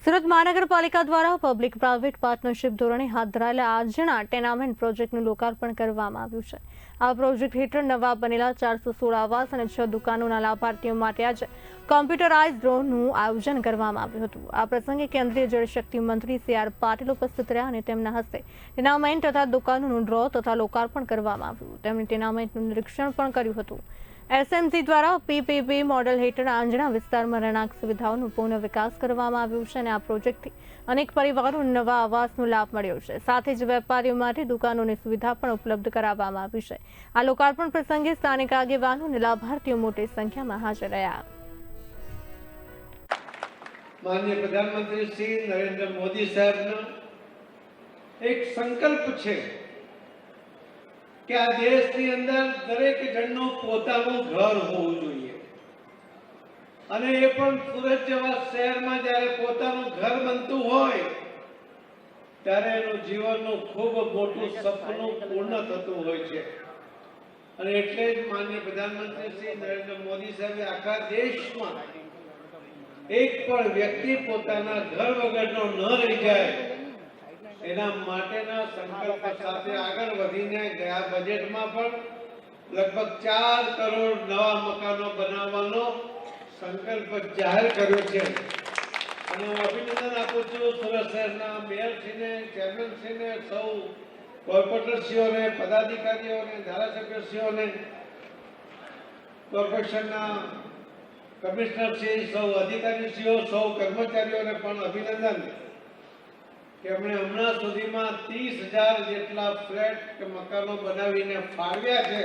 સુરત મહાનગરપાલિકા દ્વારા public private partnership ધોરણે હાથ ધરાયેલા આજના ટેનામેન્ટ પ્રોજેક્ટનું લોકાર્પણ કરવામાં આવ્યું છે। આ પ્રોજેક્ટ હેઠળ નવા બનેલા 416 આવાસ અને 6 દુકાનોના લાભાર્થીઓ માટે આજે કોમ્પ્યુટરાઇઝ ડ્રોનું આયોજન કરવામાં આવ્યું હતું। આ પ્રસંગે કેન્દ્રીય જળશક્તિ મંત્રી સી.આર. પાટીલ ઉપસ્થિત રહ્યા અને તેમના હસ્તે ટેનામેન્ટ તથા દુકાનોનું ડ્રો તથા લોકાર્પણ કરવામાં આવ્યું। તેમણે ટેનામેન્ટનું નિરીક્ષણ પણ કર્યું હતું। એસએમસી દ્વારા પીપીપી મોડેલ હેઠળ આંજણા વિસ્તારમાં રહેણાંક સુવિધાઓનો પૂર્ણ વિકાસ કરવામાં આવ્યો છે અને આ પ્રોજેક્ટથી અનેક પરિવારોને નવા આવાસનો લાભ મળ્યો છે। સાથે જ વેપારીઓ માટે દુકાનોની સુવિધા પણ ઉપલબ્ધ કરાવવામાં આવી છે। આ લોકાર્પણ પ્રસંગે સ્થાનિક આગેવાનો અને લાભાર્થીઓ મોટી સંખ્યામાં હાજર રહ્યા। માનનીય પ્રધાનમંત્રી શ્રી નરેન્દ્ર મોદી સાહેબનો એક સંકલ્પ છે કે આ દેશની અંદર દરેક જણનું પોતાનું ઘર હોવું જોઈએ અને એ પણ સુરત જેવા શહેરમાં જ્યારે પોતાનું ઘર બનતું હોય ત્યારે એનું જીવનનું ખૂબ મોટું સપનું પૂર્ણ થતું હોય છે। અને એટલે જ માનનીય પ્રધાનમંત્રી શ્રી નરેન્દ્ર મોદી સાહેબે આખા દેશમાં એક પણ વ્યક્તિ પોતાના ઘર વગરનો ન રહી જાય એના માટેના સંકલ્પ સાથે આગળ વધીને ગયા બજેટમાં પણ લગભગ 4 કરોડ નવા મકાનો બનાવવાનો સંકલ્પ જાહેર કર્યો છે। અને હું અભિનંદન આપું છું સુરત શહેરના મેયરશ્રીને, ચેરમેનશ્રીને, સૌ કોર્પોરેટરશ્રીઓને, પદાધિકારીઓને, ધારાસભ્યશ્રીઓને, કોર્પોરેશનના કમિશનરશ્રી, સૌ અધિકારીશ્રીઓ, સૌ કર્મચારીઓને પણ અભિનંદન કે એમણે હમણાં સુધીમાં 30,000 જેટલા ફ્લેટ કે મકાનો બનાવીને ફાળવ્યા છે।